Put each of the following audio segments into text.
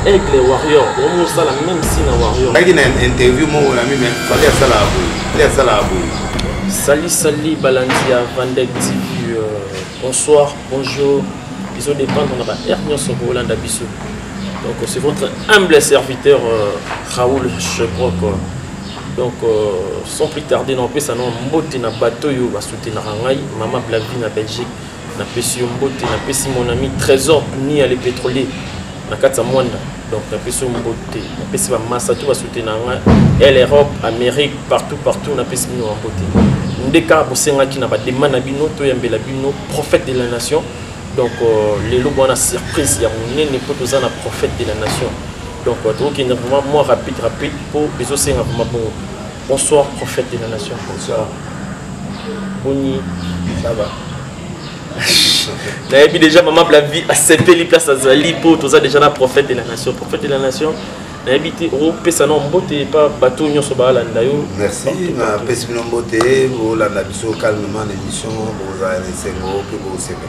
Aigle Warrior, on ça la même si na Warrior. Il y a une interview mon ami mais fallait ça la Sali Balandia Vandek TV. Bonsoir, bonjour. Ils ont dépend on a pas Hermion sur Hollande Abisso. Donc c'est votre humble serviteur Raoul Chebrok. Donc sans plus tarder non plus ça non mbote na bateau yo va soutenir ngai maman Blavi na Belgique na pesi mbote na pesi mon ami Trésor ni à les pétroliers na katsa mwanda. Donc na pesi mbote na pesi ba massa tout va soutenir ngai l'Europe, Amérique partout na pesi no mbote. Ndeka bosenga ki na ba demande na bino to yambela bino prophète de la nation. Donc les lots on a surprise il y a mon pour tous un prophète de la nation. Donc donc il y a vraiment moi rapide pour les océans vraiment bon. Bonsoir prophète de la nation. Bonsoir. Boni, ça va. Là déjà maman la vie à CP place à Zali pour tous ça déjà la prophète de la nation. Prophète de la nation. Na habité au pesa non mbote pas bateau nyo so ba landa yo. Merci na pesa no mbote o landa biso calmement l'émission bo za sengo pe bo sebe.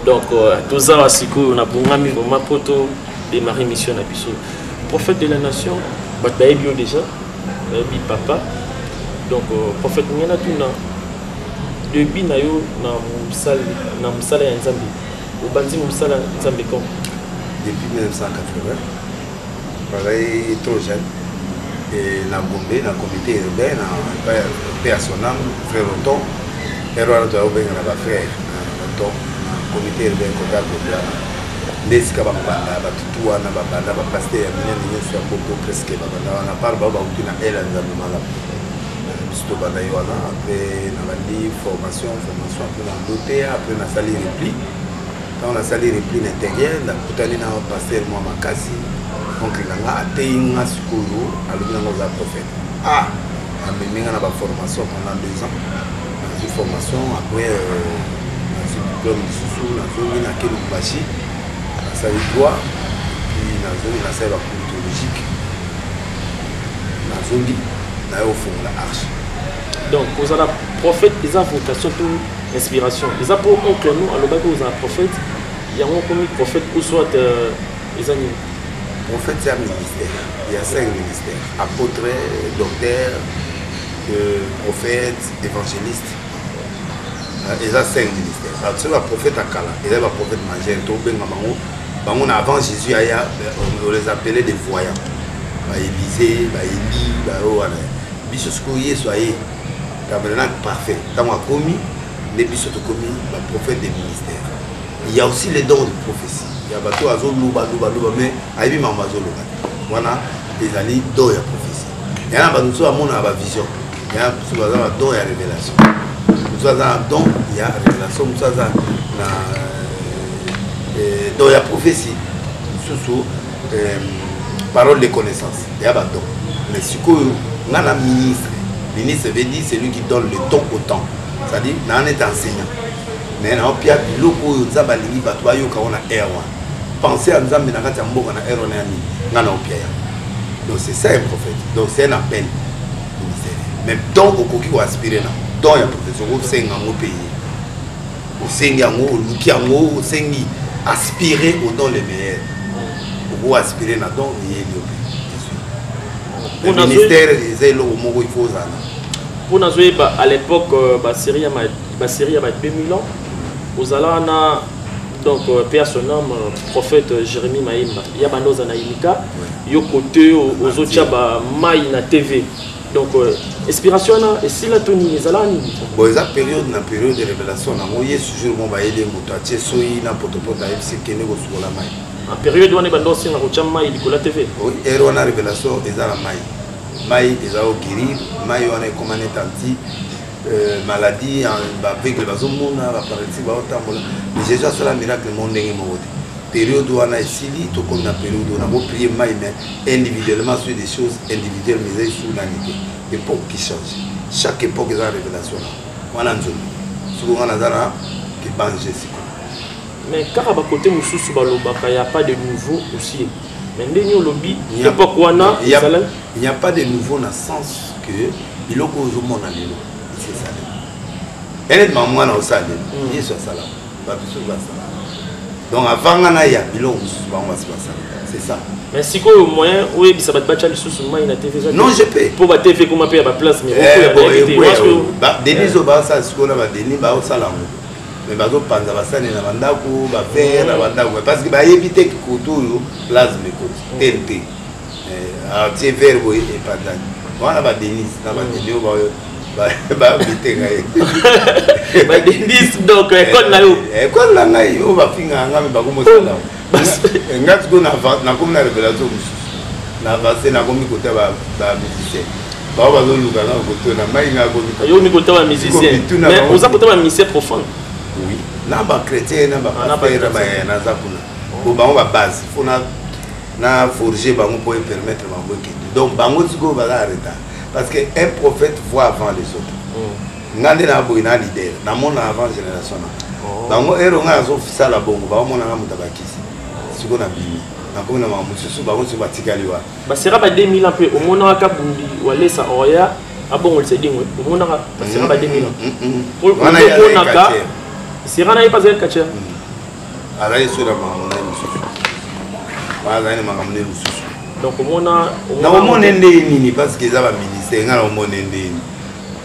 Donc tous ça siko na bungami ma poto démarrer mission na biso. Prophète de la nation, bat bio déjà. Bi papa. Donc prophète ngena tuna depuis na yo na musala ya Nzambe. O banzi musala Nzambe comme depuis 1980. Pareil, trop jeune. Et dans Gombe, dans le comité urbain, à son âme, frère Roton, et on doit ouvrir un frère Roton, dans le comité urbain, côté de Gombe. Les Kababana, tout on a babana, pasteur, il y a beaucoup presque babana, on a pas babana, on a elle en Zamala. Bisto Banayoana, après on a dit formation, après on a doté, après on a sali repli. Quand on a sali repli l'intérieur, la putain n'a pas pasteur moi ma kasi. Donc il a atteint un scouro à l'ouverture prophète. Ah, mais il a une formation pendant 2 ans. Une formation après un diplôme de sous la zone à quel bachi, ça y doit, puis la zone la serre politologique, la zone là au fond la arche. Donc vous avez prophète, ils ont vocation pour inspiration. Ils ont pour oncle nous à l'objet vous avez prophète, il y a un premier prophète ou soit les animaux. Prophète, c'est un ministère. Il y a 5 ministères. Apôtre, docteur, prophète, évangéliste. Il y a 5 ministères. C'est le prophète à Kala. Il y a le prophète majeur. Avant Jésus, on les appelait des voyants. Élisée, Élie, Bissoskoye, soyez parfait. Quand on a commis, les bisous commis, le prophète des ministères. Il y a aussi les dons de prophétie. Il y a bateau à zone louba mais aïbi mama zone voilà des années d'eau et prophétie. Il y a un bateau à mon vision. Il y a un don et révélation. Nous avons un don, il y a révélation. Nous avons un don et prophétie. Sous parole de connaissance. Il y a un don. Mais ce que nous avons un ministre. Ministre veut dire c'est lui qui donne le don au temps. C'est-à-dire, nous sommes enseignants. Mais on a loko zabalingi bato ayo ka ona erwa penser à nzambe na kati ya mboka na erwa na ni ngana opia. Donc c'est ça un prophète. Donc c'est un appel ministériel. Mais donc au koki ko aspirer na donc ya professeur ko senga ngo pays au senga ngo luki ngo sengi aspirer au don les meilleurs. Pour aspirer na don yé le ministère c'est le mot il faut ça. Pour nous à l'époque Syrie a 2000 ans. Aux Alana, donc père son nom, prophète Jérémie Maïmba. Il y a Banoza Naïmika, il y a côté aux autres Maï na TV. Donc inspiration et si la Tony les Alani. Bon, il y a période de révélation. On y est toujours mon baïe de moutaché, soyi na potopo d'ailleurs c'est qu'il n'est pas sur la Maï. En période où on est bandossé na rocha Maï de la TV. Oui, et on a révélation ils a la Maï. Maï ils a au guérir, Maï on est comme un étanti. Maladie avec le bazomona la paralysie mais Jésus a fait un miracle monde période où on a ici tout comme la période où on a prié mais individuellement sur des choses individuelles mais sur l'unité époque qui change chaque époque a une révélation on a une zone souvent on a zara qui bange mais car à côté il n'y a pas de nouveau aussi Mais ndeni au lobby, époque wana, il n'y a pas de nouveau dans le sens que biloko ozomona lelo c'est ça. Elle est maman na osale. Il est sur ça là. Pas tout sur ça. Donc avant ngana ya biloko ba on va se passer. C'est ça. Mais si quoi au moyen oui bisa bat bacha le sous moi na TV. Non, je paie. Pour ba TV comment payer ba place mais ba Denis oba ça ce qu'on a ba Denis ba osala. Mais bazo panza basane na bandako ba faire na bandako parce que ba éviter que koto place mais ko TNT. C'est verbe et pas d'âne. Voilà ba Denis na ba Denis ba éviter ngai. Ba Denis donc école na yo. École na ngai o ba finga ngami ba ko mosala. Ngati ko na comme na révélation na passé na comme côté ba musicien. Ba ba zo luka na côté na mai nga ko yo mi côté ba musicien. Mais on a côté ba musicien profond. Oui, na ba chrétien na ba pasteur ba na zakuna. Bo ba on ba base, faut na forger ba on pour permettre ba ngo kidi. Donc ba ngo tiko ba arrêter parce que un prophète voit avant les autres. Ngande na bo ina leader, na mona avant génération na. Ba ngo ero nga zo fisala bongo ba mona nga mutabakisi. Siko na bimi. Na ko na ma mususu ba ngo so batikali wa. Ba sera ba 2000 un peu au mona ka bundi wale sa oya abongo le sedingo. Au mona ba sera ba 2000. Pour mona ka si on n'a pas de catcher. Alors il sera donc on a nini parce que ça va ministère ngala monende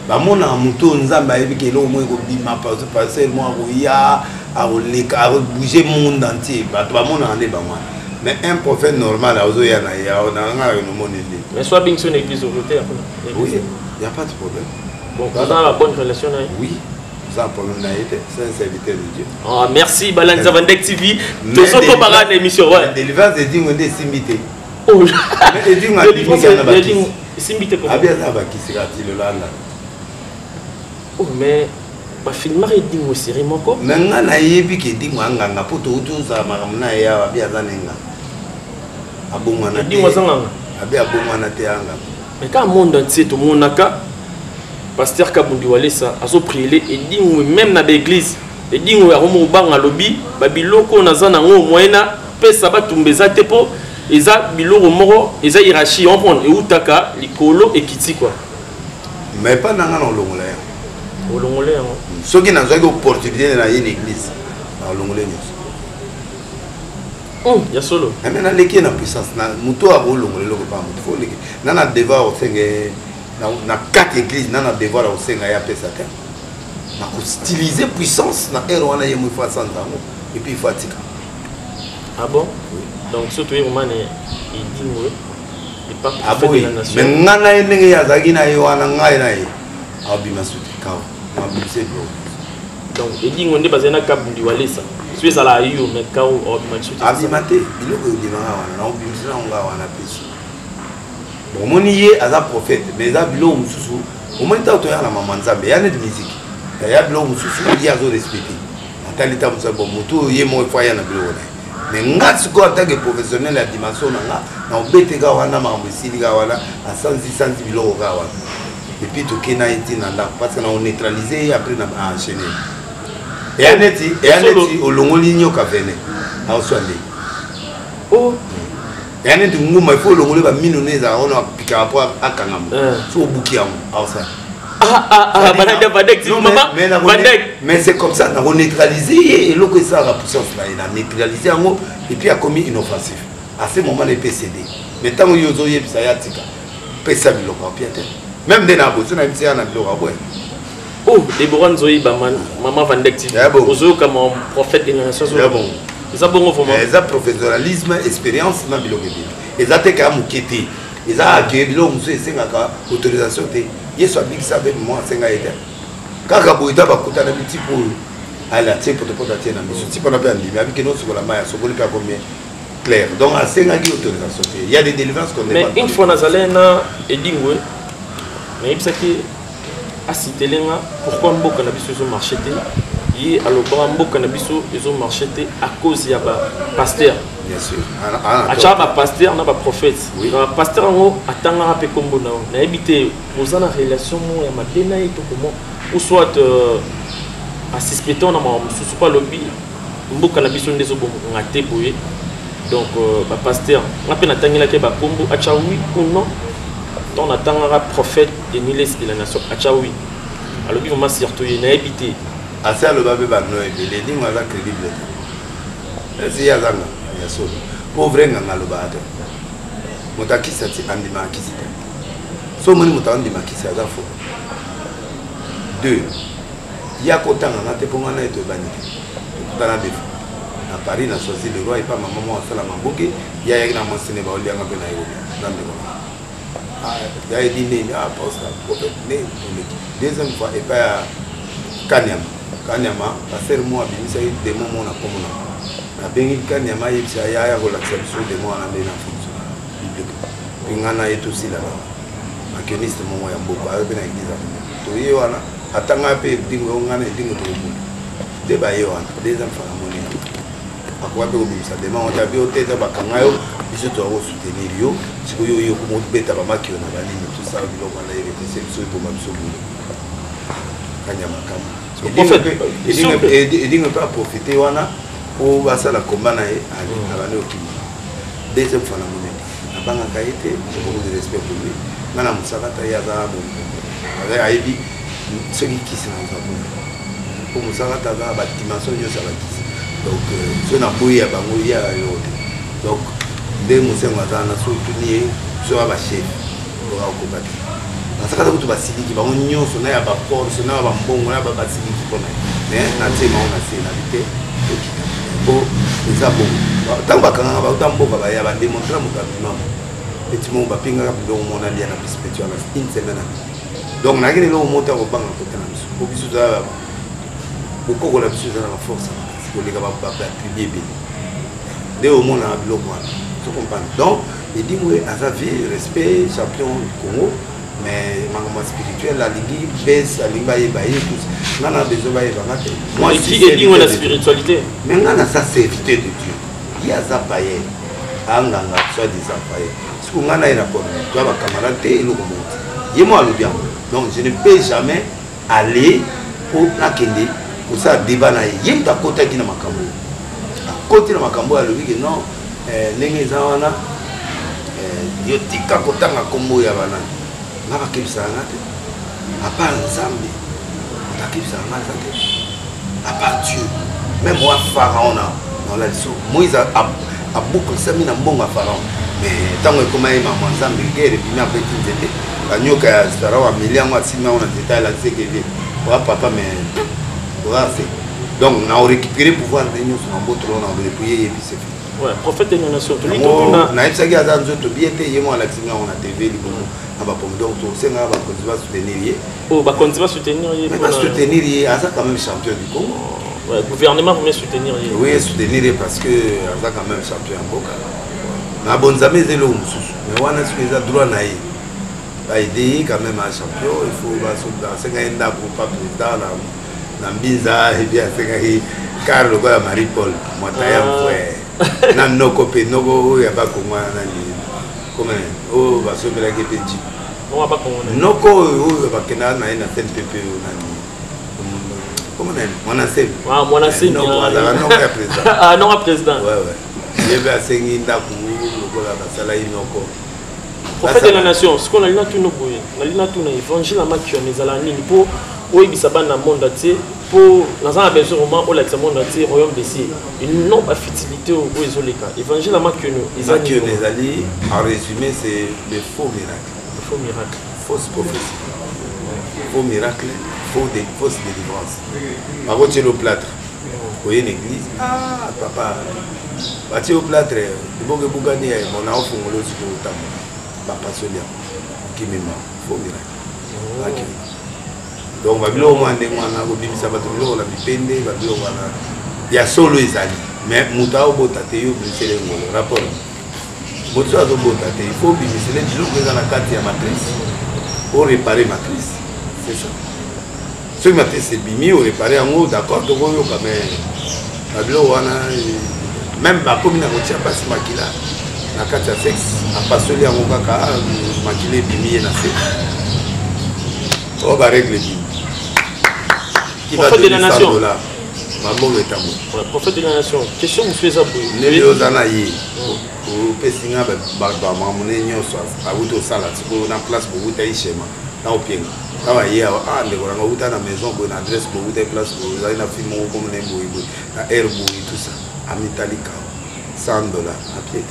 ba mona muto nzamba ebike lo mo ko bima parce que moi ya a bouger monde entier ba mona ande ba moi mais un prophète normal azo ya na ya na ngala no monende mais soit bien sur l'église au côté oui il y a pas de problème bon on a la bonne relation oui. C'est un problème c'est un serviteur de Dieu. Oh, merci Balanza Vandek TV. Nous sommes pas dans l'émission. Délivrance est dit on est simité. Oh, mais dit on a dit simité comment? Ah bien ça va qui sera il là. Oh mais ba filmer est dit moi série moko. Mais ngana yebi ki dit moi nganga poto utu za maramna ya bien za nenga. Abongwana. Dit moi zanga. Abi abongwana te anga. Mais quand monde entier tout monde naka pasteur Kabundi Walesa azo prier et dit même na l'église et dit wa romo banga lobby babiloko nazana ngo moyena pesa batumbeza tepo eza biloko moko eza hiérarchie on prend et utaka likolo ekiti quoi mais pas nanga na longola olongole yango soki na zaki opportunité na l'église na longole nyos ya solo mais na leki na puissance na muto abo longole loko pa muto fo leki na devoir o senge na quatre églises na devoir au senga ya pesa te na ko styliser puissance na ero wana yemo fa santango et puis fatika ah bon oui. Donc surtout vraiment il dit moi il pas prophète de la nation mais ngana ndenge ya zaki na yo wana ngai na ye abima suti ka ma bise bro donc il dit ngonde bazena Kabundi Walesa suis ça la yo mais ka abima suti abima te biloko de wana na obimisa nga wana pesi bon mon yé à prophète mais à bilo mususu au moins ta otoya na mama nzambe ya net musique ya bilo mususu il a zo respecté natalita musa bon moto yé mo fois ya na bilo wana mais ngati ko attaque professionnel la dimension na obete ga wana ma mbisili ga wana à 110 bilo ga wana et puis to kena iti na ndako parce que na on neutraliser après na enchaîner et aneti olongoli nyoka vene a oswande oh yani nguma il faut longole ba minoneza ona pika rapport akangamo so buki yango awsa mais c'est comme ça on neutraliser et loko ça la puissance là il a neutralisé yango et puis a commis inoffensif à ce moment les PCD mais tant yozo yebisa ya tika pesa biloko piete même de na bozo na mtia na biloko boy oh Deborah Nzoyi Baman maman Vandek TV ozo comme prophète de la nation bon. Ils ont bon professionnalisme, expérience, na biloko bien. Ils ont été quand même quittés. Ils ont accueilli biloko monsieur sengaka autorisation te. Yesu abiki ça avec moi senga été. Kaka boita bakuta na biti pour ala tie pour te na miso. Ti pona pe andi, mais avec nous sur la main, sokoli pa combien clair. Donc à senga qui autorisation te. Il y a des délivrances qu'on mais une fois nazalena edingwe mais il qui a cité lenga pourquoi mboka na biso zo marché te. Alors, ils ont marché à cause de pasteur. Bien sûr. Pasteur, on a prophète. Pasteur, on a un peu comme on a habité aux relation ou soit à suspecter, on a pas lobby. On a des Donc, pasteur, on a peine atteint la Keba Kombo, Achaoui ou non. On attend un prophète de Niles de la nation, Achaoui. Alors, il va surtout y habiter. À ça, le babé va nous aider. Les lignes sont crédibles. C'est Yazanga, Yassol. Pauvre Nganga le bade. Motaki Sati Andima Kisita. So many Mutandima Kisada faux. 2. Yakotanga, n'a pas pour être banni. Dans la défense. À Paris, on a choisi le roi et pas ma maman à Salamambouké. Il y a un mentionné dans le lien avec la il y a dit né à poste prophète né deuxième fois et pas Kanyama passer moi bimisa des moments na komona na bengi Kanyama yebisa ya relaxation des mois na na fonction biblique pingana et aussi là maquiniste momo ya mboko avec na église to yewana atanga pe dingo ngana dingo to mu débat yewana deuxième fois moni akwa pe obimisa dema on tabi oteza bakangayo biso to avo soutenir yo siko yo yo ko beta ba makio na balini tout ça biloko na yeke c'est biso ko mabiso bu Kanyama kama et dingo pas profiter wana o basala combat na ye ali na bana okimi deuxième fois na moni abanga kaite beaucoup de respect pour lui ngana musakata ya za bo avec aibi ce qui se na za pour musakata za ba dimension yo ça va donc ce na boya bango ya yo donc des musengo azana soutenir sur ba chef pour combattre parce que tu vas siliki bango nyonso na ya ba force na ba mbongo na ba siliki kona mais na tema on a c'est la vérité bon ça bon tant ba kanga ba tant boka ba ya ba démontrer mon cabinet petit mon ba pinga ka do mon ali na perspective na une semaine donc na gine lo moto ko banga ko tana ko bisu da ko ko la bisu da na force ko les gars ba publier bien de au monde na biloko wana tu comprends donc il dit moi à sa vie respect champion du Congo mais manquement spirituel la ligue baisse la ligue baie tout on a besoin baie banate moi qui dit la spiritualité mais on a sa serviteur de Dieu il y a ça paye anganga soit des paye ce qu'on a na pour toi ba camarade et le comment il moi le bien donc je ne peux jamais aller pour la kende pour ça débat na yim ta kota kina makambo côté na makambo ya lobi que non ndenge za wana yo tika kotanga kombo ya bana ngaba kebisa ngate à part ensemble ta kebisa ngate à part Dieu même moi pharaon dans la leçon Moïse a beaucoup ça mis dans bon pharaon mais tant que comment il m'a ensemble guerre et puis na petit nzete banyoka ya pharaon a million wa sima on a détail là c'est que wa papa mais voilà c'est donc on a récupéré pouvoir de nous sur un beau trône on a prier et puis c'est fini. Ouais, prophète de la nation. Na ipsaki aza nzoto bien te yemo ala tinga on a TV libomo aba pom donc to senga ba continuer soutenir ye. Oh ba continuer soutenir ye. Mais pas soutenir ye aza quand même champion du Congo. Ouais, gouvernement vous met soutenir ye. Oui, soutenir ye parce que aza quand même champion en Boka. Na bonzame zelo mususu. Mais wana ce que za droit na ye. Ba aider quand même un champion, il faut ba soldat senga enda pour pas président na mbinza et bien senga Carlo kwa Marie Paul mwataya mfwe. Na noko pe noko ya ba kongwa nani comme oh ba so bela ke penji non ba kongwa noko oh ba kena na ina CNPP nani comment nani mwana sem non ala non ya président ah non président ouais yebe asengi ndaku lokola basala inoko prophète de la nation ce qu'on a lina tout no boye na lina tout na évangile match les ala nini po oyebisa bana monde entier pour dans un besoin moment où le monde entier royaume des cieux une non pas futilité au ezoleka évangile à makeno ezali en résumé c'est le faux miracle fausse prophétie faux miracle fausse délivrance avant tu es au plâtre vous voyez l'église ah papa bâti au plâtre il faut que vous gagnez mon enfant le sur le temps papa solia qui me faux miracle donc babilo mwande mwana ko bimisa bato bilo la bipende babilo wana ya solo ezali mais muta obota te yo brisele ngolo rapport moto azobota te il faut bimisele bilo kweza na kati ya matrice pour réparer matrice c'est ça ce matrice c'est bimi au réparer en haut d'accord to yo quand même babilo wana même ba komina ko tia pasi makila na kati ya sexe a pasoli yango kaka makile bimi na sexe oh ba règle qui va de la nation Maman est amour. Prophète de la nation. Question vous faites ça pour Néliozanaï. Au Pessinga, Barbama, mon union soit à Wuto Salat, pour la place pour Wuta Ishema, dans au pied. Ah, il y a un Wuta à la maison, pour une adresse pour Wuta place pour la film comme les Mouibou, à Airbou et tout ça, à Metallica, $100 à pied.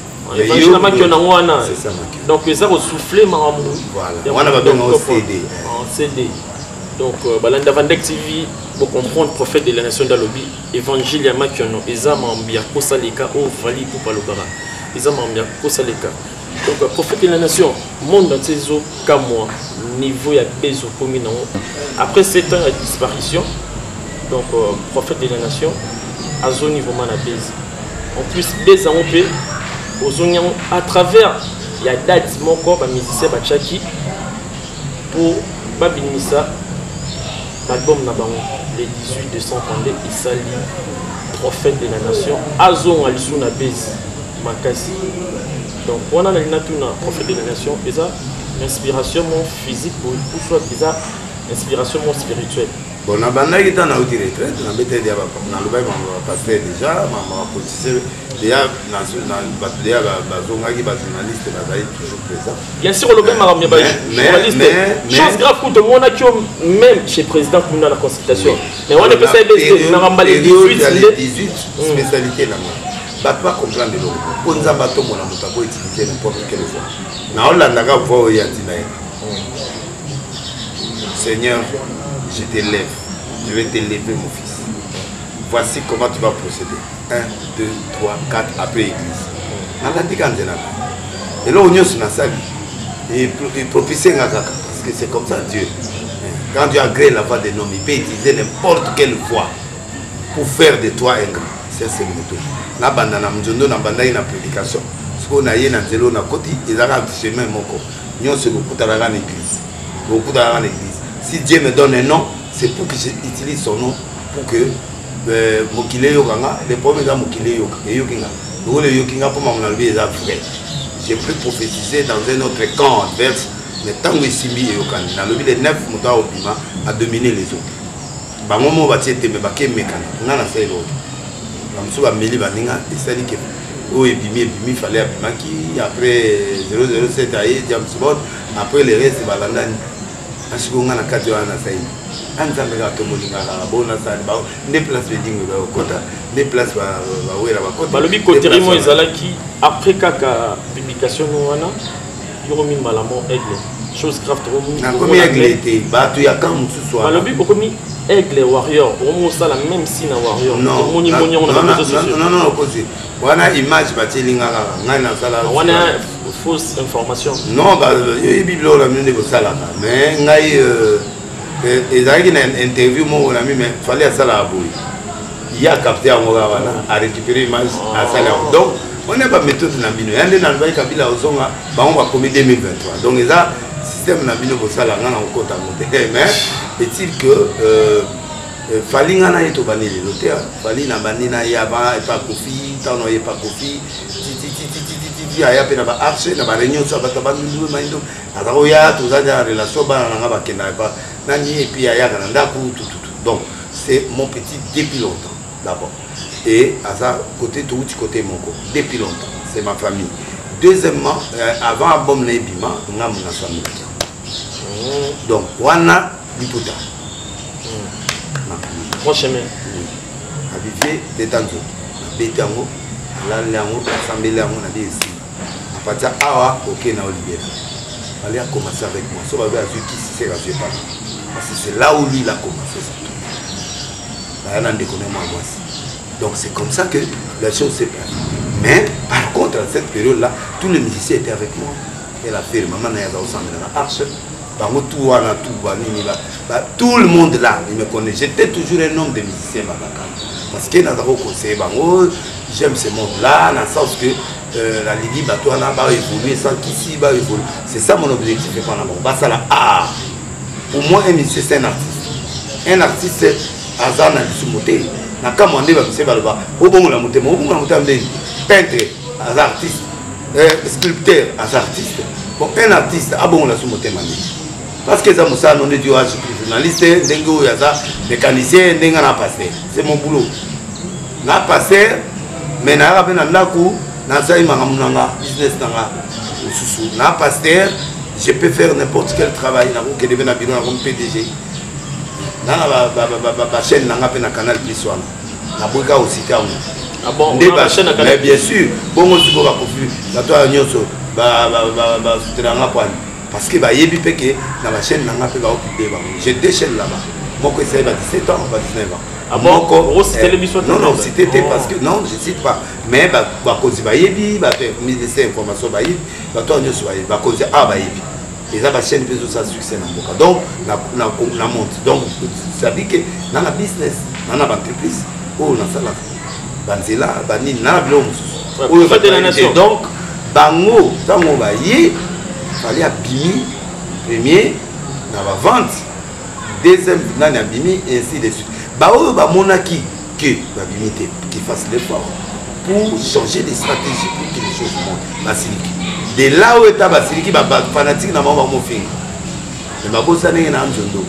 C'est ça, donc les arbres soufflés, Maramou. Voilà, on a besoin de CD. CD. Donc, Balanda Vandek TV, pour comprendre, prophète de la nation d'Alobi, évangile à Makiono, Ezama Mbia Kosaleka, O Vali Poupalobara, Ezama Mbia Kosaleka. Donc, prophète de la nation, monde dans ses eaux, comme moi, niveau ya Bezo Komino. Après 7 ans de disparition, donc, prophète de la nation, à zone niveau mana Bez. En plus, Bez en OP, aux zones à travers, il y a date, mon corps, musicien Bachaki, pour Babinissa. L'album Nabaron, le 18 décembre, il s'allie prophète de la nation, Azon Alisuna Bez, Makasi. Donc, on a le prophète de la nation, et ça, l'inspiration physique, ou soit l'inspiration spirituelle. Bon, on a bandé dans la retraite, on a mis des pasteur déjà, on a politicien, déjà, dans journaliste, toujours présent. Bien sûr, le même journaliste, chose grave pour tout le monde, même chez le président, on a la consultation. Mais on a fait ça, on a les 18 spécialités là. Bah, pas comprendre de l'eau. Pour nous avoir tout le monde, on peut utiliser n'importe quelle fois. Now, on a voir où il y a Seigneur, je t'élève, je vais t'élever mon fils. Voici comment tu vas procéder. 1, 2, 3, 4 après l'église. On a dit quand et là, on est sur la salle. Et propicier parce que c'est comme ça Dieu. Quand Dieu agrée la voix des noms, il peut utiliser n'importe quelle voix pour faire de toi un grand. C'est ce que nous na bandana mjondo na bandai na prédication. Ce qu'on a yé na zélo na koti, ils ont chemin moko. Nous se beaucoup dans l'église. Beaucoup dans l'église. Si Dieu me donne un nom, c'est pour que j'utilise son nom pour que Mokile Yokanga, les premiers gars Mokile Yokinga. Nous le Yokinga pour m'enlever les frères. J'ai pu prophétiser dans un autre camp adverse, mais tant que Simbi et Yokan, dans le ville de 9 moutons au Bima, a dominé les autres. Bangomo va tirer mes baquets mécaniques. On a la seule autre. Comme ça, Meli Baninga, et ça dit que il fallait qui après 007 aïe, James Bond, après les restes, Balandani. Parce qu'on a 4 ans à Saïd. On a fait un bon assail, des places de dingue, des places de le côté après la publication, il y a eu malamon aigle. Chose grave, combien aigle était battu à quand ce soir. Le but, aigle warrior, on a la même signe warrior. Non, on a image on a fausse information. Non, il y a Bible mais il y a une interview mais il fallait à ça. Il y a capté à récupérer l'image à ça. Donc, on n'a pas méthode dans le il y a un Kabila aux hommes, on va commettre 2023. Donc, il y a un système dans le ça, on compte à monter. Mais, est-il que fallait ngana yeto baneli l'auteur fallait na banina yaba et pas kofi tant non pas kofi ti aya pe na ba arche na ba réunion ça ba tabandu maindo alors ya tout ça dans relation ba na ba kena ba nani et puis aya kana ndaku tout donc c'est mon petit depuis longtemps d'abord et à ça côté tout côté mon côté depuis longtemps c'est ma famille deuxièmement avant album na bima nga mona samu donc wana liputa prochainement habitué détendu bétango la lango assemblée lango na ici à partir awa OK na Olivier allez commencer avec moi ça va vers qui c'est rasé pas parce que c'est là où lui il a commencé ça là on déconne moi donc c'est comme ça que la chose s'est passée mais par contre à cette période là tous les musiciens étaient avec moi et la firme maman na yaza ensemble na arche tout le monde là, il me connaît. J'étais toujours un homme de musicien. Parce que j'aime ce monde-là, dans le sens que la Lydie va évoluer sans qu'ici va évoluer. C'est ça mon objectif. Pour moi, un musicien, c'est un artiste. Un artiste, c'est Azan Alisoumoté. Peintre, artiste, sculpteur, artiste. Bon, un artiste, bon, la soumoté, parce que ça moussa non dit je suis journaliste ndengo yaza mécanicien ndenga na passer c'est mon boulot na passer mais na rabé na ndaku na sai mangamunanga business nanga susu na passer je peux faire n'importe quel travail na ko devena bureau na comme PDG na ba chaîne nanga pe na canal plus one na boka aussi ta ah bon mais bien sûr bon aussi ko ba kofi na toi nyonso ba soutenanga point parce que ba yebi peke na ba chaîne nanga pe ba occuper ba j'ai deux chaînes là-bas moko essaye ba 17 ans ba 19 ans ah bon c'était l'émission non c'était parce que non je cite pas mais ba cause ba yebi ba ministère information ba yebi ba toi nyonso ba cause ah ba yebi et ça ba chaîne peut ça succès na mboka donc na monte donc ça dit que na la business na ba entreprise oh na sala banzela bani na bilo mususu fait de la nation donc bango tango ba yi fallait abimi premier na ba vente deuxième nani abimi et ainsi de suite ba oyo ba monaki que ba bimité qui fasse l'effort pour changer les stratégies pour que les choses montent basiliki de là où est basiliki ba fanatique na mama mo fingi mais ba bossa ndenge na nzondo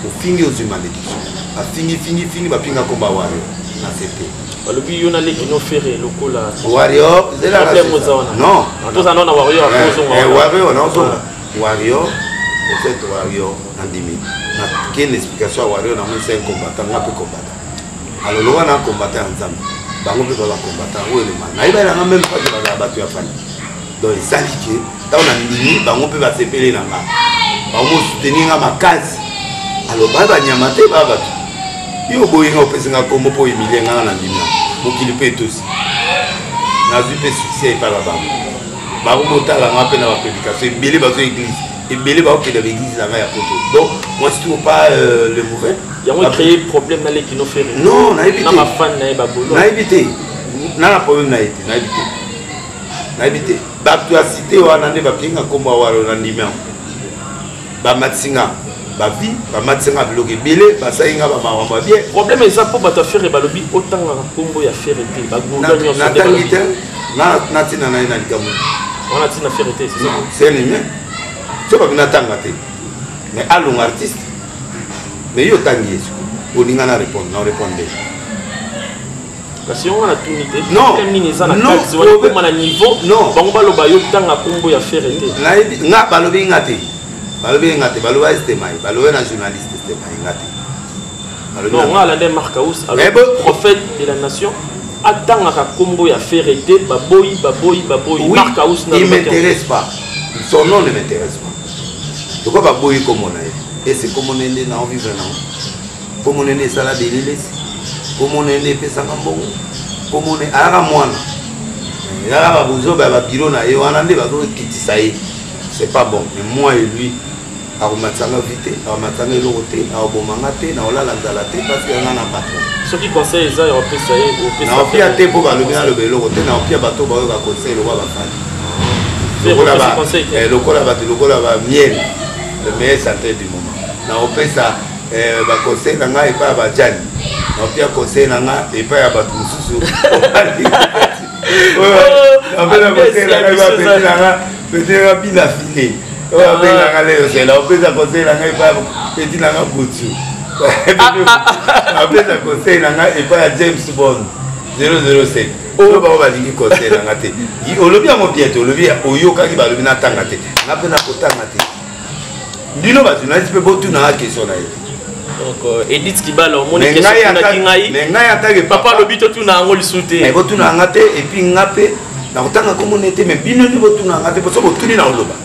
o fingi aux malédiction a fingi ba pinga komba wario na c'était balobi yo na leki no ferré lokola Warrior zela non tous en on Warrior Warrior non so Warrior en fait Warrior andimi na quelle explication Warrior na moi c'est un combattant na peut combattre alors le wana combattant ensemble bango pe ba combattant ou le man na iba na même pas de ba battu ya fani donc ça dit que dans na ndimi bango pe ba sepelé na nga bango soutenir nga makazi alors ba nyamate ba battu yo boyinga opesinga kombo po emilenga na ndimi mokili pe tous nazwi pe succès par la banque bakobotala nga mpe na baprédication ebele bazo église ebele bakokende baéglise na nga ya poto donc moi je trouve pas le mauvais yango créé problème na leki no ferré non nayebi te na bafane na ye babolo nayebi te na problème nayebi te nayebi te bato ya cité wana nde bapienga kombo awalo na ndimi yango bamatisinga bavi bamatisinga biloko ebele basalinga bamakambo ya bien problème eza mpo bato ya ferre balobi otangaka nkombo ya ferre te natangi te na ntina na ye na likambo wana ntina ferre te c'est un humain so babi natanga te mais alonga artiste mais yo otangi ye siko olinga na répondre na orépondre kasi yo wana tuni te non nini eza na kati wana koma na niveau bango baloba yo tanga nkombo ya ferre te nayebi nga balobi nga te balobi nga te baloba estemai balobi na journaliste estemai nga te non nga alande markaus alors prophète de la nation atangaka nkombo ya ferre te baboyi markaus il m'intéresse pas son nom ne m'intéresse pas pourquoi baboyi kombo na ye et c'est kombo nende na ovivre nango kombo nende esala belelesi kombo nende epesaka mbongo kombo nende alaka mwana elaka babozoba ya babiro na ye wana nde bazokitisa ye c'est pas bon mais moi et lui akomatisanga vite akomatisanga eloko te akobomanga te naolala nzala te parce que yanga na patron soki conseil eza ya opesa ye naopia te mpo balobi naloba eloko te naopia bato bayoka conseil lokwa bafani lokola bato lokola bamiel le meilleur santé du moment naopesa baconseil na ngai epai ya bajani naopia conseil na ngai epai ya bato mosusu napesa conseil na ngai bapeti na nga peti na nga bina file oyo abengaka lelo sela opesa conseil na ngai epai ya peti na nga butu apesa conseil na nga epai ya James Bond 007 oyo bao balingi conseil na nga te olobi yango bien te olobi oyokaki balobi natanga te nga mpe nakotanga te ndino bajournaliste mpe botunanga question na ye donc Edith Kibala omoni question tunaki ngai papa alobi totuna yango lisu te botunanga nga te epuis nga mpe nakotanga komona te mais bino nde botunanga nga te mposo botuni na oloba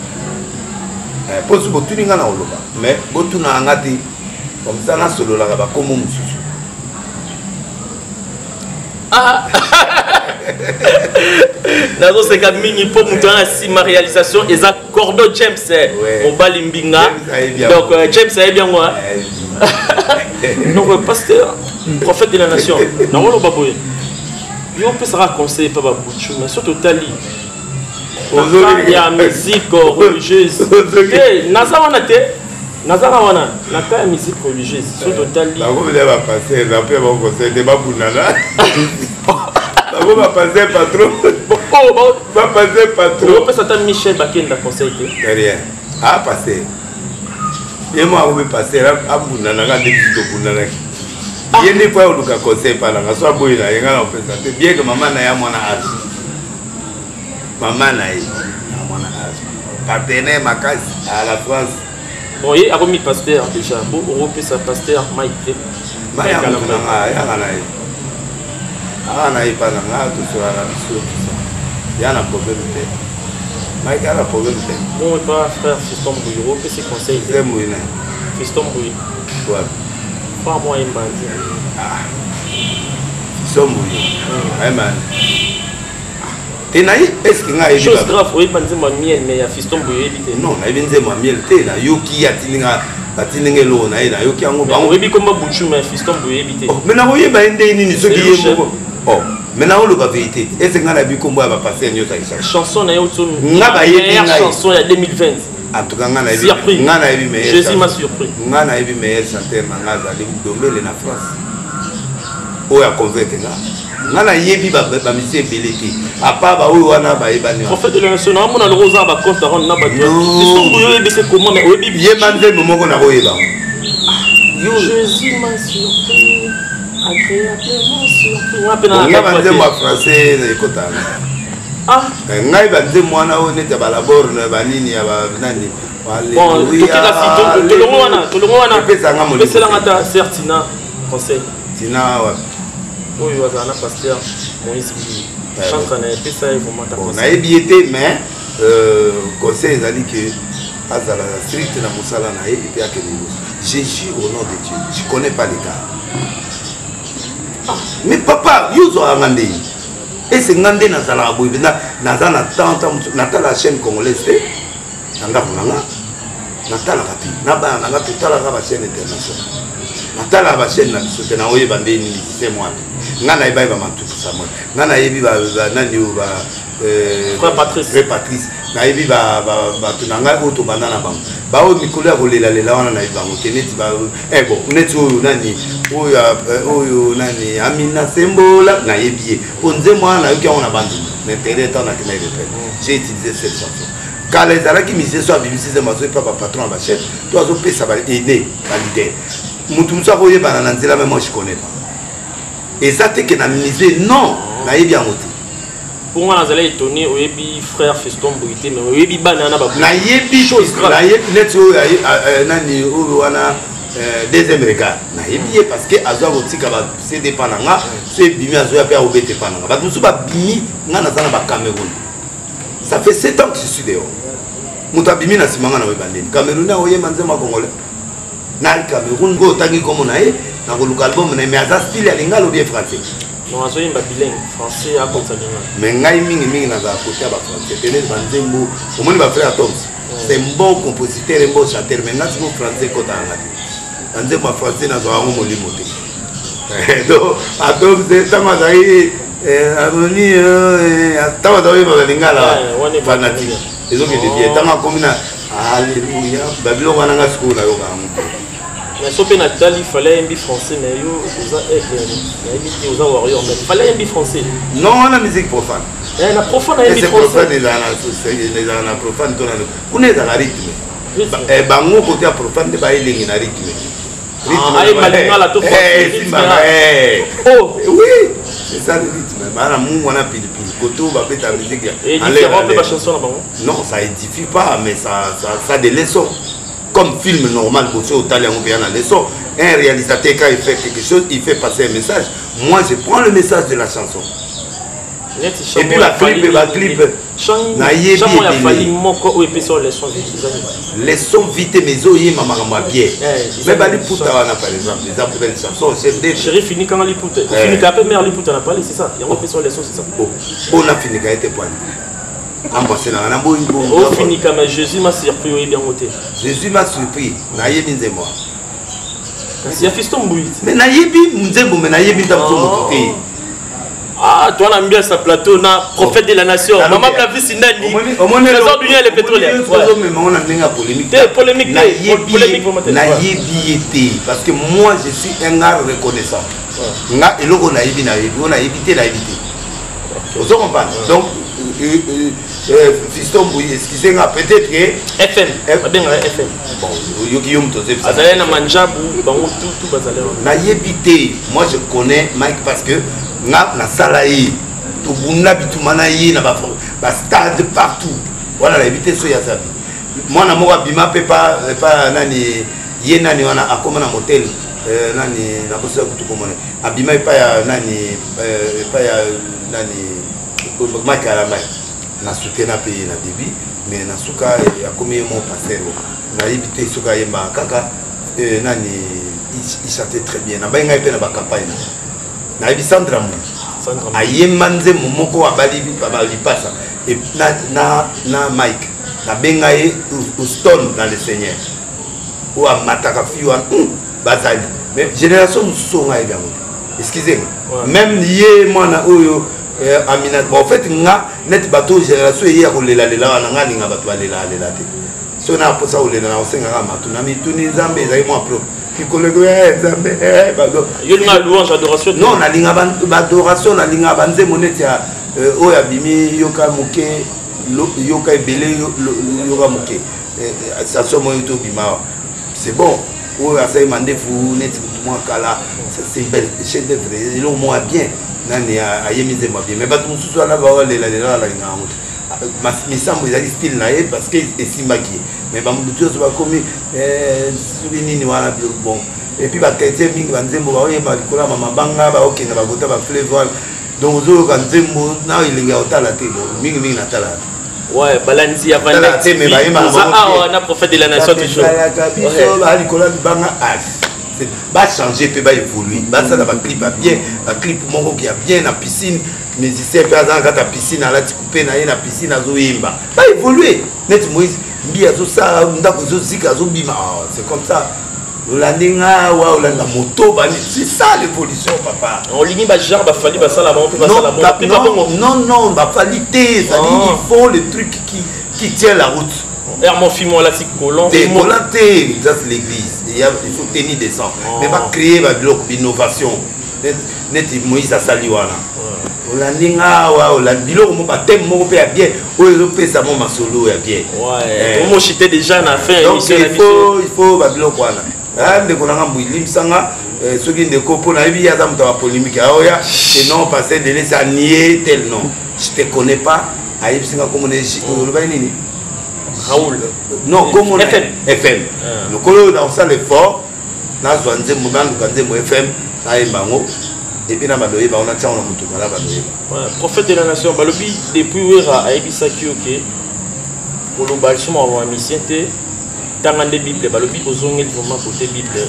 mposo botuni nga na oloba mais botunanga nga te comme ça nasololaka bakombo mosusu nazoseka mingi mpo moto wana nsima réalisation eza Cordo James mobali mbinga donc James ayebi yango donc pasteur prophète de la nation nakoloba boye yo opesaka conseil mpa babutu mais soki otali ya musique religieuse te naza wana te nazaka wana na ta ya musique religieuse soki otali bakomelia bapaster na mpe bakonseil te babunana bango bapaster patron bapaster patron opesa ata Michel Bakenda conseil te rien paster Et moi, je passer à Bounana, des petits Bounana. Il y a des fois où je conseille par là, soit Bouna, il y a un peu bien que maman n'a mon âge. Maman n'a mon âge. Partenaire, ma casse à la France. Bon, il y a un pasteur déjà. Bon, Europe, ça pasteur, Maïté. Maïté, il y a un problème. Maïté a un problème. Bon, et pas frère Fiston Bouy, Europe, c'est conseil. C'est Mouina. Fiston Bouy. Ouais. Pas moi, il m'a dit. Ah. Fiston Bouy. Ouais, man. Est-ce qu'il y a une chose grave, oui, pas dire miel, mais il y a Fiston Bouy évité. Non, il y a miel, il y a Yoki, il y a Batinenge lo na ina yoki yango ba webi comme Bouchou mais Fiston Bouy évité. Oh, mais na oye ba ende nini ce qui est bon. Oh, mais na o le ba vérité. Est-ce nga na bi kombo ba passer nyo ça. Chanson na yo to. Nga ba yé chanson ya 2020. En tout cas nga na bi meilleur. Jésus m'a surpris. Nga na bi meilleur chanteur nga za li Dombele na France. O ya convaincre nga. Nga na yebi ba monsieur Belete. Apa ba o wana ba yebani. Prophète de la nation na mona le rosa ba compte rendre na ba. Fiston Bouy évité comment mais webi yé manze momoko na ko yeba. Jésus m'a surpris, agréablement surpris. On a vendu moi français, écoute. Ah, on a vendu moi na on était à la borne, banini ya banani. Bon, tout est là, tout le monde. C'est là ngata certina conseil. Tina ouais. Oui, on a pasteur Moïse Bouy. Chante na épée ça vraiment ta conseil. On a ébiété mais conseil a dit que à la street na musala na et puis à Jésus au nom de Dieu. Je ne connais pas les gars. Ah, mais papa, vous avez un et c'est un peu dans la boue. Dans la chaîne congolaise. Dans la chaîne internationale. Dans la chaîne internationale. C'est moi. Nana Eba va tout ça moi. Nana Ebi va Frère Patrice. Na Ebi va tunanga auto banana bang. Ba o mikolo ya kolela lela wana na ibango keneti ba bon neti oyo nani oyo nani Amina Sembola na Ebi. Ponze moi na yoki on a bandu. L'intérêt tant na kina ile. J'ai utilisé cette chanson. Quand les arabes qui misaient sur la BBC de Mazo et papa patron à ma chef, toi zo pe ça va aider valider. Mutumso akoye banana nzela mais moi je connais pas. Et ça t'es que na misé non na yebi amoté. Pour moi nazala étonné oyebi frère Fiston Bouy mais oyebi banana ba. Na yebi chose na yebi net o nani o wana deuxième regard. Na yebi parce que azwa botika ba CD pananga, c'est bimi azwa pe obete pananga. Ba musu ba bimi nga na zana ba Cameroun. Ça fait 7 ans que je suis dehors. Muta bimi na simanga na webandeni. Cameroun na oye manzema congolais. Na Cameroun go tangi comme na e na ko album na mais aza style ya lingala ou bien français. Non azo yimba bilingue français à comme ça mais ngai mingi na za côté ba français tenez banzembo au moins ba frère Toms c'est un bon compositeur un bon chanteur mais ngai ko français ko tanga banzembo français na zo ngo molimo te donc Toms c'est tama zai harmonie tama zai ba lingala fanatique ils ont été bien tama comme na alléluia babylone wana nga school na yo ka mais so pe Nathalie il fallait un bi français mais yo oza aigle oza warrior mais il fallait un bi français non la musique profane la profane un bi français les ana profane to na kuna za rythme bango côté profane de ba ilingi na rythme ay malingala to oh oui c'est ça le rythme bana mungu na pili koto ba peta musique et différent peu ba chanson là bango non ça édifie pas mais ça des leçons. Comme film normal, un réalisateur, quand il fait quelque chose, il fait passer un message. Moi, je prends le message de la chanson. Et puis la clip, les sons vite, mes os, maman, bien. Mais Bali Pouta, par exemple, les belles chansons, c'est des. Chéri, fini quand il Pouta. Fini quand il Pouta, on a parlé, c'est ça. Il y a un les sons, c'est ça. On a fini quand il était poigné. Au fini quand Jésus m'a surpris, il est bien monté. Jésus m'a surpris, naïebi nzembo. C'est un Fiston Bouy. Mais naïebi nzembo, mais naïebi nzembo. Ah, toi on a bien sa plateau, na prophète de la nation. Maman la vie c'est Nani. Trésor du les pétroliers. On a une polémique. Polémique. Naïebi était parce que moi je suis un art reconnaissant. Nga eloko naïebi naïebi, on a évité naïebi. Vous comprenez? Donc, Fiston Bouy, excusez-moi, peut-être que. FM. FM. Bon, Yokium Tosef. Azalena Manjabou, tout Bazalé. Na yebité, moi je connais Mike parce que na Salaï, tout Bunda Bitumanaï, na ba stade partout. Voilà, la yebité so ya sabi. Moi na moka bima pe pas nani yena ni wana akoma na motel nani na bosa kutu komone. Abima pa ya nani pa ya nani makala mai. Na soutena pays na débit mais na suka akomi mon pasteur. Na yebité suka yemba kaka nani il chantait très bien. Na benga pe na ba campagne. Na yebi Sandra Mou. Ayembanze momoko abali pasa et na Mike. Na benga ye au stone dans le Seigneur. Ou à mataka fiwan bazali. Mais génération songa bien. Excusez-moi. Même yé moi na oyo Amina. Bon en fait nga net bateau génération hier ko lela nga ninga bato lela te. So na posa o lela na osenga ka matu na mituni Nzambe ezali moi propre. Kikolego Nzambe bazo. Yo na louange adoration. Non na linga ba adoration na linga banze monete ya oya bimi yoka moke yoka ebele yoka moke ça soit moi to bima. C'est bon. Oya ça mandé fou net tout moi kala c'est belle chef d'œuvre ils ont moins bien. Nani ayemize moi bien mais bato mususu ala ba lela la linga moto. Misambo ezali style na ye parce que esimbaki mais bamutu so ba komi souli nini wana bon et puis ba chrétien mingi banzembo ba oyeba likola mama banga ba okenda ba gota ba flavor donc zo ka nzembo na ilinga otala te mingi na tala. Ouais, balanzi ya vanda te mais ba yema na prophète de la nation toujours. Biso ba likola banga va changer peut va évoluer va ça va clip bien un clip mon qui a bien la piscine musicien par exemple quand la piscine à la couper na piscine à zoimba va évoluer net Moïse mbia zo ça ndako zo zika zo bima c'est comme ça Olandinga wa olanda moto bani c'est ça l'évolution papa on limi ba genre ba fali ba sala on peut pas sala non ba fali té ça dit il faut le truc qui tient la route. Mon film là c'est collant c'est l'église il faut tenir des sons mais pas créer un bloc d'innovation net Moïse a sali wana olandinga wa olandilo mo ba thème mo pe bien o pesa mo masolo ya bien ouais on mo chité déjà na fin émission il faut ba bloc wana ande konanga mbuilim sanga soki ndeko po na yebi ya za mutawa polémique aoya c'est non passer de laisser nier tel nom je te connais pas ayebi singa comme le ba nini Raoul. Non, comme on FM. FM. Le colo dans ça l'effort, na zwanze mobang kanze mo FM, na embango. Et puis na badoye ba on a tient on a mutu kala badoye. Ouais, prophète de la nation balobi depuis wera aibisa kioke. Pour le balsoma wa misiente tangande Bible balobi ozongeli vraiment côté Bible.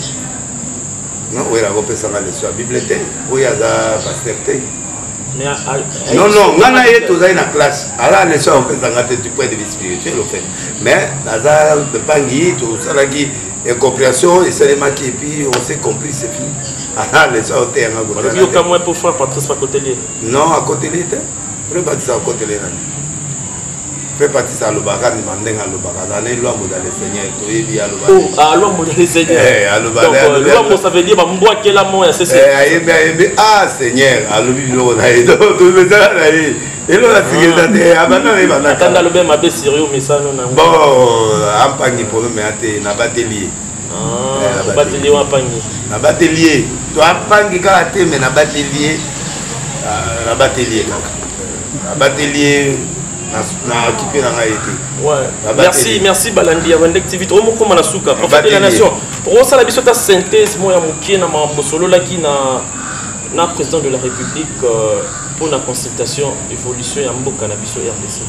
Non, wera go pesa ngale sur Bible te, oya za pasteur te. Non, on a été dans la classe. Alors, les gens ont fait du point de vue spirituel, au fait. Mais, dans le pangui, tout ça, la compréhension, et c'est les maquis, et puis on s'est compris, c'est fini. Alors, les gens ont été en côté. Il y a aucun moyen pour faire Patrice à côté de non, à côté de lui. Après, Patrice à côté de lui. Après, Patrice à l'Obara, il m'a demandé à l'Obara. Dans les lois, le Seigneur, il y a l'Obara. Oh, à l'homme, le Seigneur. Donc, l'homme, ça veut dire, moi, qui est la mort, c'est ça. Ah, Seigneur, à l'homme, et là, c'est attends, le même abbé sérieux, mais ça, non. Bon, un panier pour me mettre, n'a pas délié. Ah, batelier ou un panier. N'a pas délié. Tu as un panier qui a été, mais n'a pas délié. N'a pas délié. N'a pas délié. Ouais. Merci Balandi avant d'activité au moment na suka prophète de la nation pour ça la biso ta synthèse moi ya mokie na mambo solo là qui na président de la République pour la consultation évolution ya mboka na biso RDC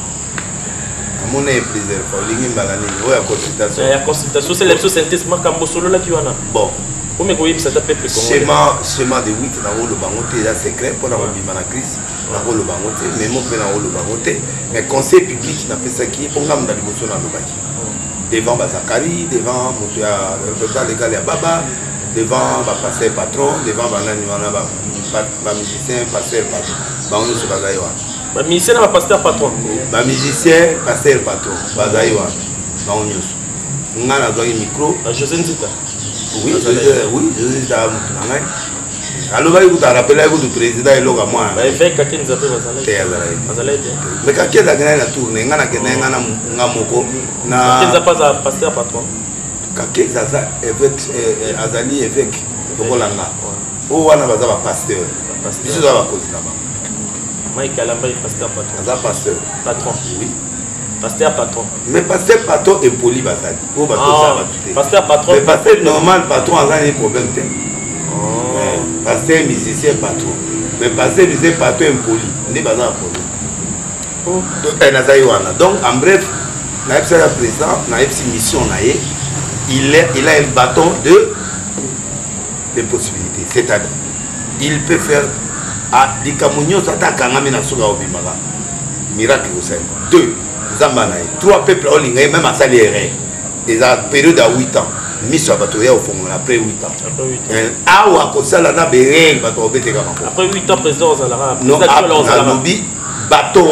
mon plaisir pour lingi balani ouais consultation c'est la biso synthèse marka mambo solo là qui wana bon comme quoi ça t'appelle schéma de 8 na le bangote là secret pour la bima na crise na le bangote mais mon pe na le bangote mais conseil public n'a pas ça qui pour ngam na liboso na lobaki devant Bazakari devant moto ya représentant légal ya baba devant ba pasteur patron devant banani wana ba musicien pasteur patron ba on se bazai wana ba musicien na ba pasteur patron ba musicien pasteur patron bazai wana ba on nyuso ngana zo micro José Nzita. Oui, je suis Alors, il faut rappeler le président et l'autre moi. Évêque, quelqu'un nous appelle Bazalette. Mais quelqu'un a gagné la tournée, il y a un moko. Quelqu'un n'a pas pasteur patron. Quelqu'un a Azali évêque. Oh, on a un pasteur. Il y a un cause là-bas. Mike Alamba est pasteur patron. Un pasteur. Patron. Oui. Pasteur patron. Mais pasteur patron est poli Bazali. Pasteur patron. Mais pasteur normal patron a un problème. Pasteur musicien patron. Mais pasteur musicien patron impoli. N'est pas un problème. Donc en bref, le président, la mission, il a un bâton de possibilités. C'est-à-dire, il peut faire des camounions, ça t'a quand même miracle au sein. 2, Zambanaï. 3 peuples, même à salaire. Ils ont une période à 8 ans. Mis au fond, après 8 ans. Après 8 ans, président Zalara. Non, bateau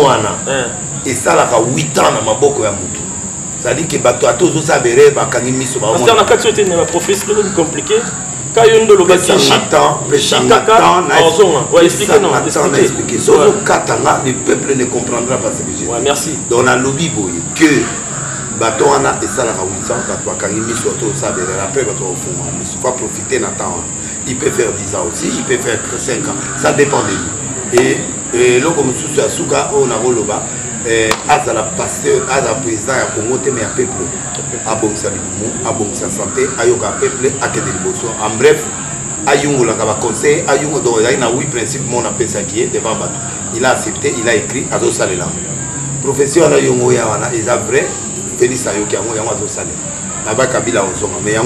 et ça là 8 ans dans ma boko ya mutu. Ça dit que bateau a tous ça béré ba kangi miso ba. Parce que on a quatre c'était une profession compliquée. Quand il y a une de l'obéissance, expliquer. Sauf Katanga, le peuple ne comprendra pas ce que j'ai dit. Merci. Donc on a lobby que bateau a et ça là 8 ans bateau kangi miso to ça béré après bateau au fond. Il faut profiter n'attend. Il peut faire 10 ans aussi, il peut faire 5 ans. Ça dépend de lui. Et là, comme je suis à Souka, on a Roloba, à la pasteur, à la président, à Congo, mais à peuple, à Bongsa Liboumou, à Bongsa Santé, à Yoga Peuple, à Kedeliboso. En bref, à Yungo, la conseil, à Yungo, donc il y a 8 principes, mon appel ça qui est devant Batou. Il a accepté, il a écrit, à Zosalela. Professeur à Yungo, il y a vrai, Félix Ayoki, il y a Wazo Salé. Là-bas, Kabila, on s'en mais il y a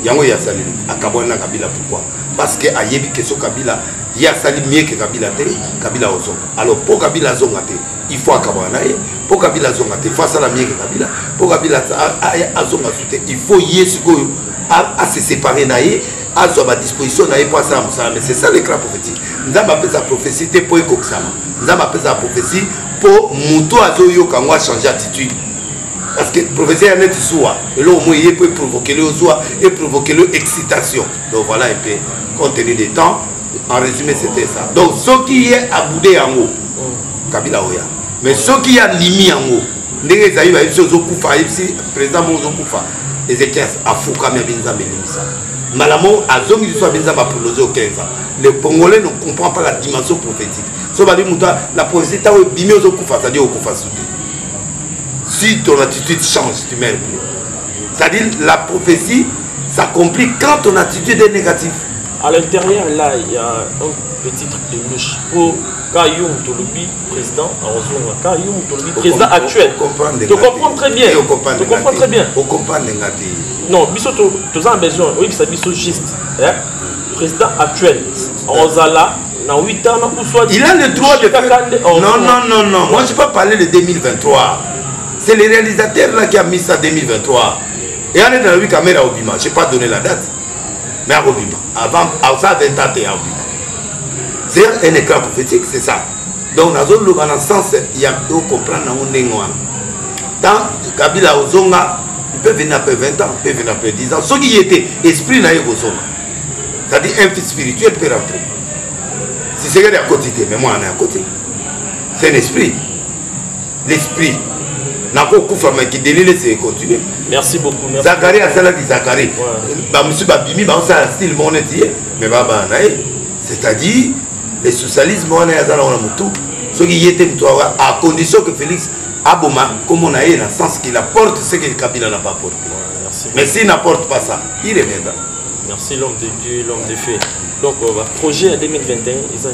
Yango ya Salé, à Kabona Kabila, pourquoi? Parce que à Yebi Keso Kabila, il y a Sali mieux que Kabila Té, Kabila Ozonga. Alors pour Kabila Zongate, il faut à Kabanaï, pour Kabila Zongate, il faut à Salamie que Kabila, pour Kabila Azonga Souté, il faut Yesuko à se séparer naïe, à sa disposition naïe pour ça, mais c'est ça l'écran prophétique. Nous avons appelé sa prophétie pour Ekoksama. Nous avons appelé sa prophétie pour Mouto Azoyo Kangwa changer d'attitude. Parce que le professeur est souvent, et là au moins il peut provoquer le soir et provoquer l'excitation. Donc voilà un peu, compte tenu des temps, en résumé c'était ça. Donc ce qui est à Boudé en haut, Kabila Oya. Mais ce qui est Limi en haut, les gens qui ont Koufa, le président Mozo Koufa, Ezekias a Fouka Mabinza Mélimisa. Malamo a Zongi du Soir Benza pour le 15 ans. Les Congolais ne comprennent pas la dimension prophétique. Ce qui veut dire la prophétie est bimé au Koufa, c'est-à-dire au Koufa Soudé. Si ton attitude change, tu meurs plus. C'est-à-dire la prophétie s'accomplit quand ton attitude est négative. À l'intérieur, là, il y a un petit truc de louche. Pour Kayoum Tolobi, président, Kayoum Tolobi, président actuel. Tu comprends très bien. Tu comprends très bien. Tu comprends non, tu as besoin. Oui, ça est juste. Président actuel. Ozala. Dans 8 ans, il a le droit de faire. Non. Moi, je ne peux pas parler de 2023. C'est le réalisateur là qui a mis ça 2023. Et on est dans la 8 caméras au Bima. Je n'ai pas donné la date. Mais à Obima. Avant, ça 20 ans, et à Obima. C'est un écran prophétique, c'est ça. Donc, dans le sens, il y a deux comprendre dans le monde. Dans Kabila Ozonga, il peut venir après 20 ans, il peut venir après 10 ans. Ce qui était esprit naïf Ozonga. C'est-à-dire un fils spirituel peut rentrer. Si c'est à côté, mais moi on est à côté. C'est un esprit. L'esprit. Qui délire, c'est continuer. Merci beaucoup. Zacharie a celle qui Zacharie. Monsieur Babimi, c'est un style monétier. Mais c'est-à-dire, le socialisme, on est dans le tout. Ce qui est à condition que Félix Aboma, comme on a eu, dans le sens qu'il apporte ce que Kabila n'a pas apporté. Mais s'il n'apporte pas ça, il reviendra. Merci l'homme de Dieu, l'homme de fait. Donc, projet à 2021, ils ont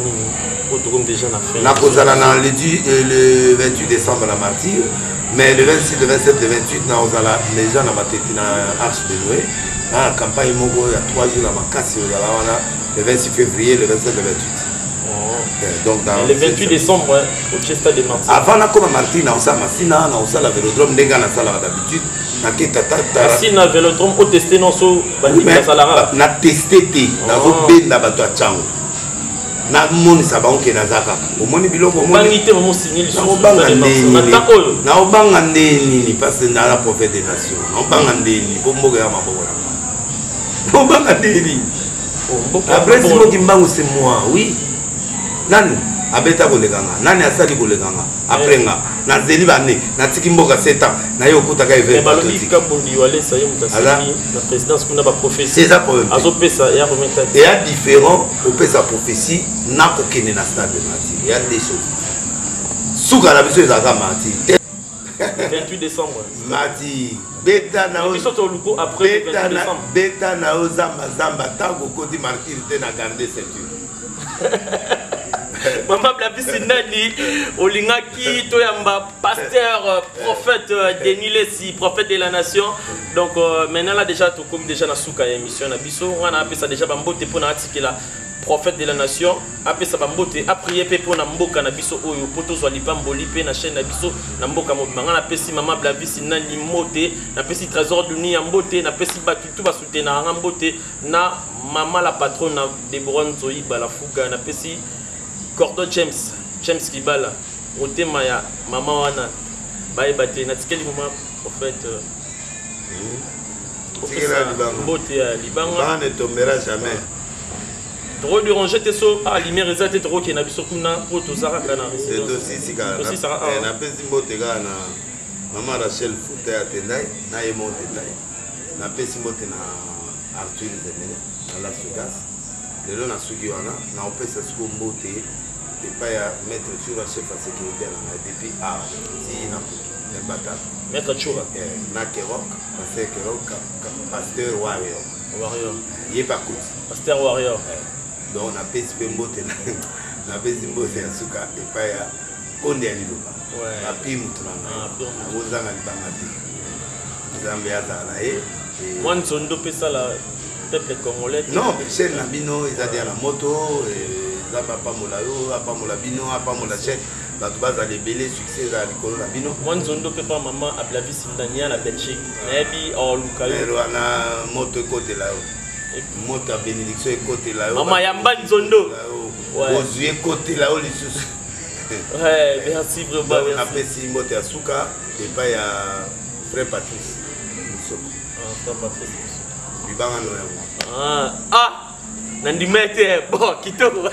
mis déjà la fin. Le 28 décembre, la martyre. Mais le 26, le 27, le 28, les gens ont été dans l'Arche de Noé. La campagne Mogo, il y a 3 jours, le 26 février, le 27, le 28. Donc, dans le 28 décembre, au Chesta de Martyrs. Avant, comme Martyr, on a Massina, on a la vélodrome, d'habitude. Si on a vélodrome, on a testé nos sauts, on a testé, on a testé, na moni sabon ke nazaka omoni biloko omoni banité mo signer sur na obanga ndeni parce que na la prophète des nations na obanga ndeni bomboka ya maboko na obanga ndeni Après, si moi qui m'bango, c'est moi, oui. Nani, abeta koleganga, nani asali koleganga. Après nga, na zeli bane, na tiki mboka 7 ans, na yo kutaka event. Balobi kambondi wale ça y mutasali la présidence kuna ba prophétie. C'est ça problème. Azo pesa ya remettre. Et y a différent, au pesa prophétie, na kokene na stade de Mati. Il y a des choses. Souka la biso ezaka Mati. 28 décembre. Mati, beta na o biso to luko après 28 décembre. Beta na o zamba tango kodi martyr te na garder ceinture. Maman Blabisi Nani, Olingaki, Toyamba, pasteur, prophète Denis Lessi, prophète de la nation. Donc maintenant là déjà, tout comme déjà dans Souka émission, on a appelé ça déjà Bambote pour l'article là, prophète de la nation. Après ça Bambote, a prié pour Namboka Nabiso Oyo, Poto Zwalipamboli, na chaîne Nabiso, Namboka Mobima. On a appelé si Maman Blabisi Nani Mote, na appelé si Trésor de Nuit Ambote, na appelé si Batu tout va soutenir Ambote, na Maman la patronne de Bronzoï Balafuga, na appelé si Cordo James Kibala, au thème ya maman wana, bae bate, na tikeli moment prophète. Beauté à Libanga. Ne tombera jamais. Trop de ranger tes sauts, ah, lumière exacte, trop qui n'a pas sur kuna, pour tout ça, canard. C'est aussi si quand on a pas si beauté na maman Rachel Fouté à Tendai, na yemo Tendai, na pas si beauté na Arthur Zemene, na Las Vegas. Les gens qui ont fait ce qu'on a et pas à mettre sur la chef à sécurité depuis si n'a pas mettre sur na Kerok parce que Kerok pasteur warrior il est pas cool pasteur warrior donc on a fait ce qu'on a fait ce qu'on a suka et pas à konde ya liloba la pimu tunanga oza na libangati Zambé azala et moi nzondo pesa la peuple congolais. Non, c'est la bino, ils ont dit à la moto, ils n'ont pas moulayo, pas moulabino, pas moulachen. La base a des belles succès à l'école la bino. Moi, Nzondo papa maman a blavi Simdania la Belgique. Nabi or Lukayo. Mais on a moto côté là. Moto à bénédiction côté là. Maman Yamba Nzondo. Ozué côté là les sous. Ouais, merci vraiment. On a fait si moto à Souka et pas ya frère Patrice. Frère Patrice. Ah, Nandimete, bon, Kitoko.